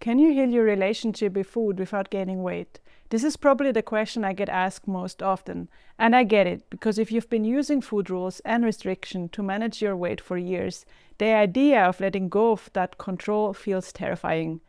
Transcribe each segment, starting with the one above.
Can you heal your relationship with food without gaining weight? This is probably the question I get asked most often. And I get it, because if you've been using food rules and restriction to manage your weight for years, the idea of letting go of that control feels terrifying.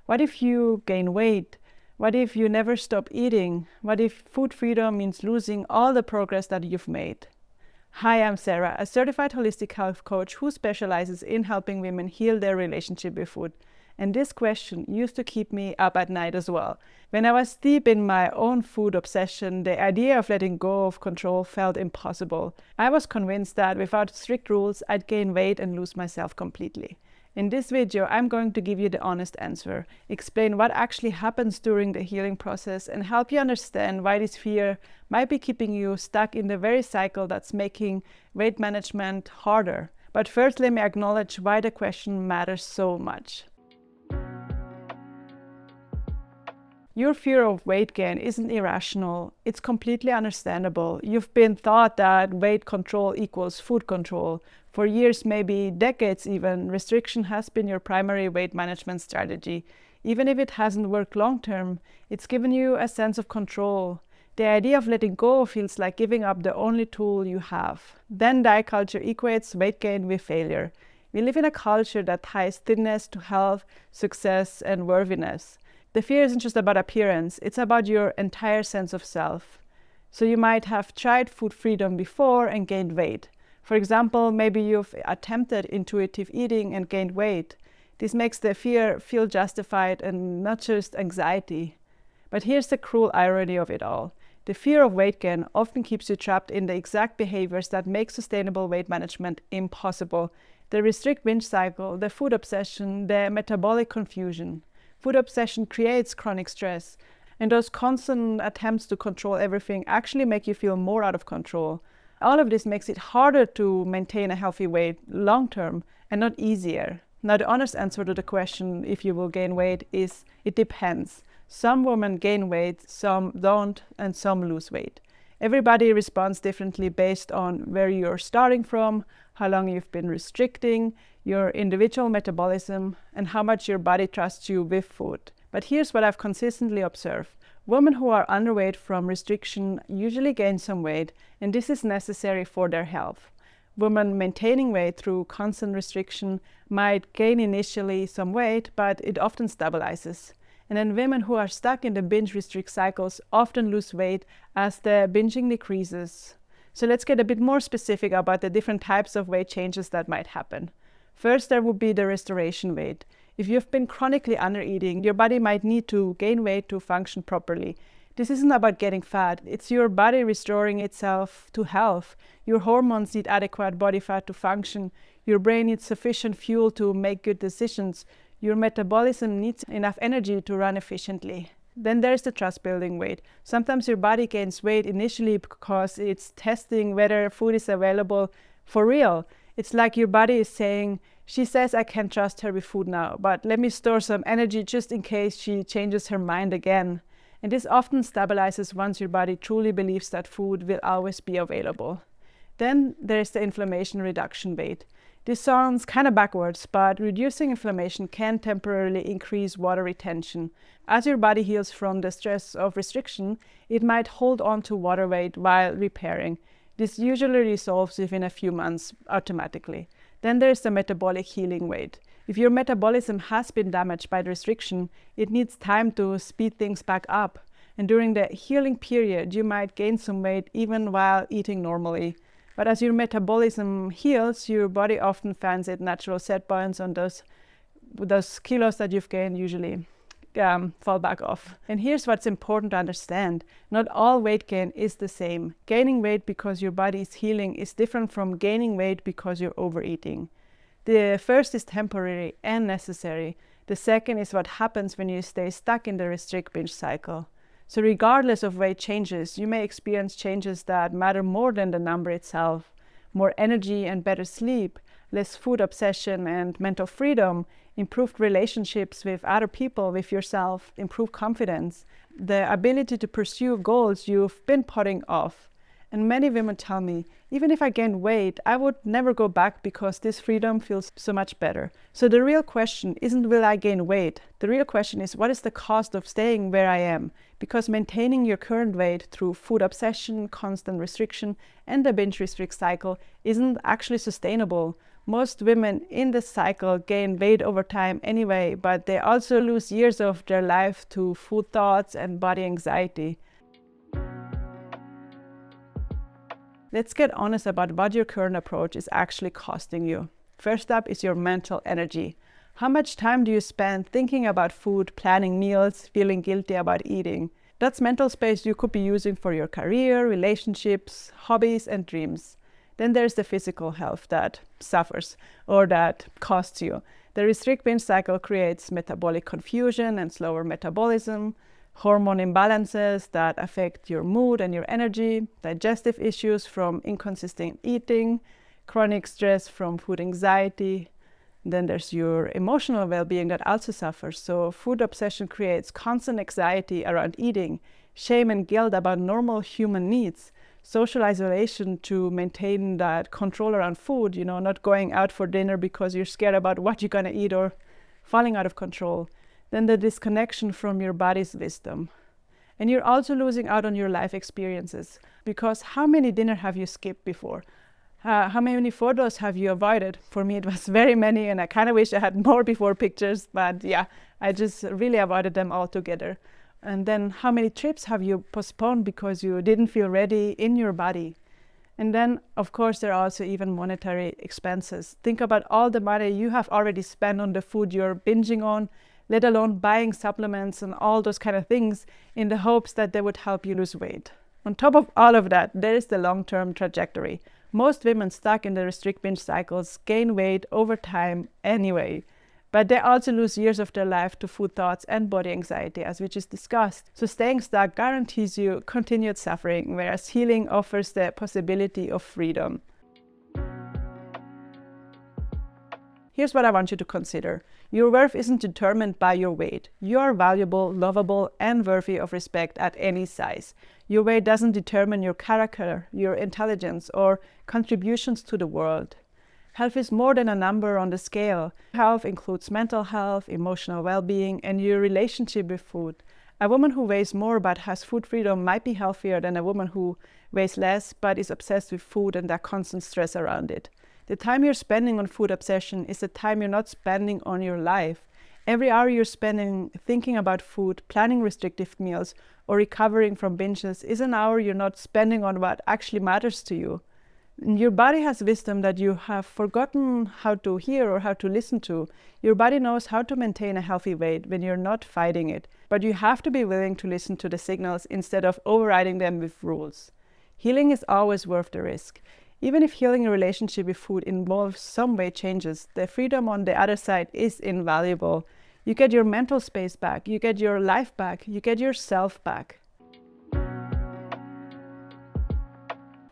What if you gain weight? What if you never stop eating? What if food freedom means losing all the progress that you've made? Hi, I'm Sarah, a certified holistic health coach who specializes in helping women heal their relationship with food. And this question used to keep me up at night as well. When I was deep in my own food obsession, the idea of letting go of control felt impossible. I was convinced that without strict rules, I'd gain weight and lose myself completely. In this video, I'm going to give you the honest answer, explain what actually happens during the healing process, and help you understand why this fear might be keeping you stuck in the very cycle that's making weight management harder. But first, let me acknowledge why the question matters so much. Your fear of weight gain isn't irrational. It's completely understandable. You've been taught that weight control equals food control. For years, maybe decades even, restriction has been your primary weight management strategy. Even if it hasn't worked long term, it's given you a sense of control. The idea of letting go feels like giving up the only tool you have. Then diet culture equates weight gain with failure. We live in a culture that ties thinness to health, success, and worthiness. The fear isn't just about appearance, it's about your entire sense of self. So you might have tried food freedom before and gained weight. For example, maybe you've attempted intuitive eating and gained weight. This makes the fear feel justified and not just anxiety. But here's the cruel irony of it all. The fear of weight gain often keeps you trapped in the exact behaviors that make sustainable weight management impossible. The restrict-binge cycle, the food obsession, the metabolic confusion. Food obsession creates chronic stress, and those constant attempts to control everything actually make you feel more out of control. All of this makes it harder to maintain a healthy weight long term and not easier. Now, the honest answer to the question if you will gain weight is it depends. Some women gain weight, some don't, and some lose weight. Everybody responds differently based on where you're starting from, how long you've been restricting, your individual metabolism, and how much your body trusts you with food. But here's what I've consistently observed. Women who are underweight from restriction usually gain some weight, and this is necessary for their health. Women maintaining weight through constant restriction might gain initially some weight, but it often stabilizes. And then women who are stuck in the binge-restrict cycles often lose weight as the binging decreases. So let's get a bit more specific about the different types of weight changes that might happen. First, there would be the restoration weight. If you've been chronically undereating, your body might need to gain weight to function properly. This isn't about getting fat. It's your body restoring itself to health. Your hormones need adequate body fat to function. Your brain needs sufficient fuel to make good decisions. Your metabolism needs enough energy to run efficiently. Then there's the trust-building weight. Sometimes your body gains weight initially because it's testing whether food is available for real. It's like your body is saying, she says I can trust her with food now, but let me store some energy just in case she changes her mind again. And this often stabilizes once your body truly believes that food will always be available. Then there's the inflammation reduction weight. This sounds kind of backwards, but reducing inflammation can temporarily increase water retention. As your body heals from the stress of restriction, it might hold on to water weight while repairing. This usually resolves within a few months automatically. Then there's the metabolic healing weight. If your metabolism has been damaged by the restriction, it needs time to speed things back up. And during the healing period, you might gain some weight even while eating normally. But as your metabolism heals, your body often finds its natural set points on those kilos that you've gained usually fall back off. And here's what's important to understand. Not all weight gain is the same. Gaining weight because your body is healing is different from gaining weight because you're overeating. The first is temporary and necessary. The second is what happens when you stay stuck in the restrict-binge cycle. So regardless of weight changes, you may experience changes that matter more than the number itself. More energy and better sleep, less food obsession and mental freedom, improved relationships with other people, with yourself, improved confidence, the ability to pursue goals you've been putting off. And many women tell me, even if I gain weight, I would never go back because this freedom feels so much better. So the real question isn't will I gain weight? The real question is what is the cost of staying where I am? Because maintaining your current weight through food obsession, constant restriction, and the binge restrict cycle isn't actually sustainable. Most women in this cycle gain weight over time anyway, but they also lose years of their life to food thoughts and body anxiety. Let's get honest about what your current approach is actually costing you. First up is your mental energy. How much time do you spend thinking about food, planning meals, feeling guilty about eating? That's mental space you could be using for your career, relationships, hobbies, and dreams. Then there's the physical health that suffers or that costs you. The restrict-binge cycle creates metabolic confusion and slower metabolism, hormone imbalances that affect your mood and your energy, digestive issues from inconsistent eating, chronic stress from food anxiety. Then there's your emotional well-being that also suffers. So food obsession creates constant anxiety around eating, shame and guilt about normal human needs, social isolation to maintain that control around food, not going out for dinner because you're scared about what you're gonna eat or falling out of control. Then the disconnection from your body's wisdom. And you're also losing out on your life experiences, because how many dinners have you skipped before? How many photos have you avoided? For me, it was very many, and I kind of wish I had more before pictures, but yeah, I just really avoided them altogether. And then how many trips have you postponed because you didn't feel ready in your body? And then, of course, there are also even monetary expenses. Think about all the money you have already spent on the food you're binging on, let alone buying supplements and all those kind of things in the hopes that they would help you lose weight. On top of all of that, there is the long-term trajectory. Most women stuck in the restrict-binge cycles gain weight over time anyway, but they also lose years of their life to food thoughts and body anxiety, as we just discussed. So staying stuck guarantees you continued suffering, whereas healing offers the possibility of freedom. Here's what I want you to consider. Your worth isn't determined by your weight. You are valuable, lovable, and worthy of respect at any size. Your weight doesn't determine your character, your intelligence, or contributions to the world. Health is more than a number on the scale. Health includes mental health, emotional well-being, and your relationship with food. A woman who weighs more but has food freedom might be healthier than a woman who weighs less but is obsessed with food and that constant stress around it. The time you're spending on food obsession is the time you're not spending on your life. Every hour you're spending thinking about food, planning restrictive meals, or recovering from binges is an hour you're not spending on what actually matters to you. And your body has wisdom that you have forgotten how to hear or how to listen to. Your body knows how to maintain a healthy weight when you're not fighting it, but you have to be willing to listen to the signals instead of overriding them with rules. Healing is always worth the risk. Even if healing a relationship with food involves some weight changes, the freedom on the other side is invaluable. You get your mental space back, you get your life back, you get yourself back.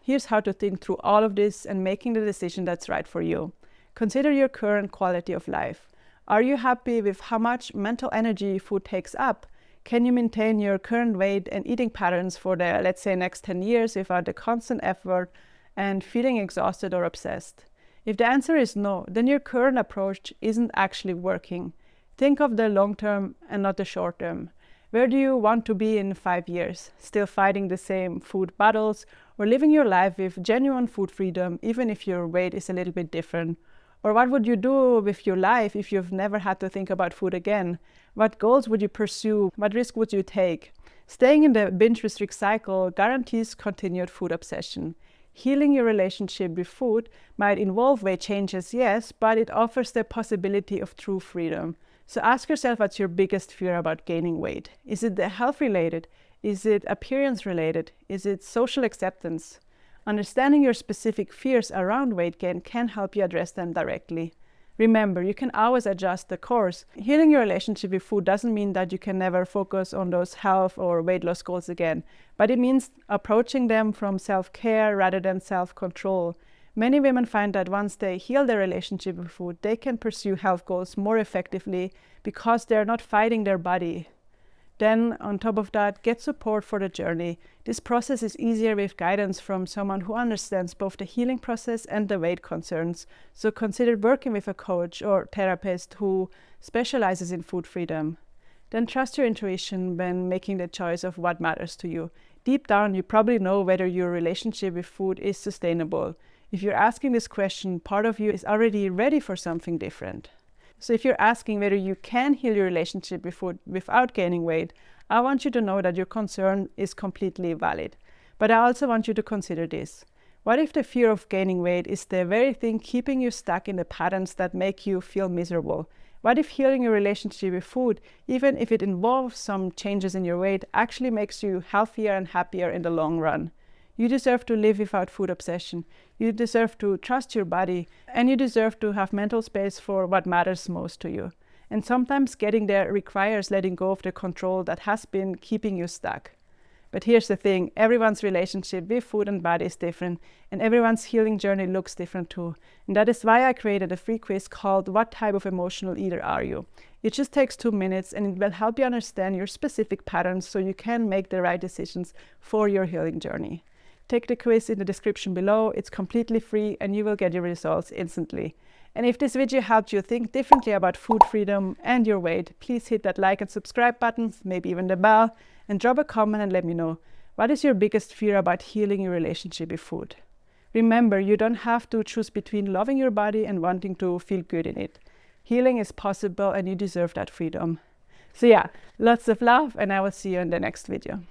Here's how to think through all of this and making the decision that's right for you. Consider your current quality of life. Are you happy with how much mental energy food takes up? Can you maintain your current weight and eating patterns for the, let's say, next 10 years without the constant effort and feeling exhausted or obsessed? If the answer is no, then your current approach isn't actually working. Think of the long term and not the short term. Where do you want to be in 5 years? Still fighting the same food battles or living your life with genuine food freedom, even if your weight is a little bit different? Or what would you do with your life if you've never had to think about food again? What goals would you pursue? What risk would you take? Staying in the binge restrict cycle guarantees continued food obsession. Healing your relationship with food might involve weight changes, yes, but it offers the possibility of true freedom. So ask yourself, what's your biggest fear about gaining weight? Is it the health related? Is it appearance related? Is it social acceptance? Understanding your specific fears around weight gain can help you address them directly. Remember, you can always adjust the course. Healing your relationship with food doesn't mean that you can never focus on those health or weight loss goals again, but it means approaching them from self-care rather than self-control. Many women find that once they heal their relationship with food, they can pursue health goals more effectively because they're not fighting their body. Then, on top of that, get support for the journey. This process is easier with guidance from someone who understands both the healing process and the weight concerns. So consider working with a coach or therapist who specializes in food freedom. Then trust your intuition when making the choice of what matters to you. Deep down, you probably know whether your relationship with food is sustainable. If you're asking this question, part of you is already ready for something different. So if you're asking whether you can heal your relationship with food without gaining weight, I want you to know that your concern is completely valid. But I also want you to consider this. What if the fear of gaining weight is the very thing keeping you stuck in the patterns that make you feel miserable? What if healing your relationship with food, even if it involves some changes in your weight, actually makes you healthier and happier in the long run? You deserve to live without food obsession. You deserve to trust your body, and you deserve to have mental space for what matters most to you. And sometimes getting there requires letting go of the control that has been keeping you stuck. But here's the thing, everyone's relationship with food and body is different, and everyone's healing journey looks different too. And that is why I created a free quiz called What Type of Emotional Eater Are You? It just takes 2 minutes, and it will help you understand your specific patterns so you can make the right decisions for your healing journey. Take the quiz in the description below. It's completely free and you will get your results instantly. And if this video helped you think differently about food freedom and your weight, please hit that like and subscribe button, maybe even the bell, and drop a comment and let me know. What is your biggest fear about healing your relationship with food? Remember, you don't have to choose between loving your body and wanting to feel good in it. Healing is possible and you deserve that freedom. So yeah, lots of love and I will see you in the next video.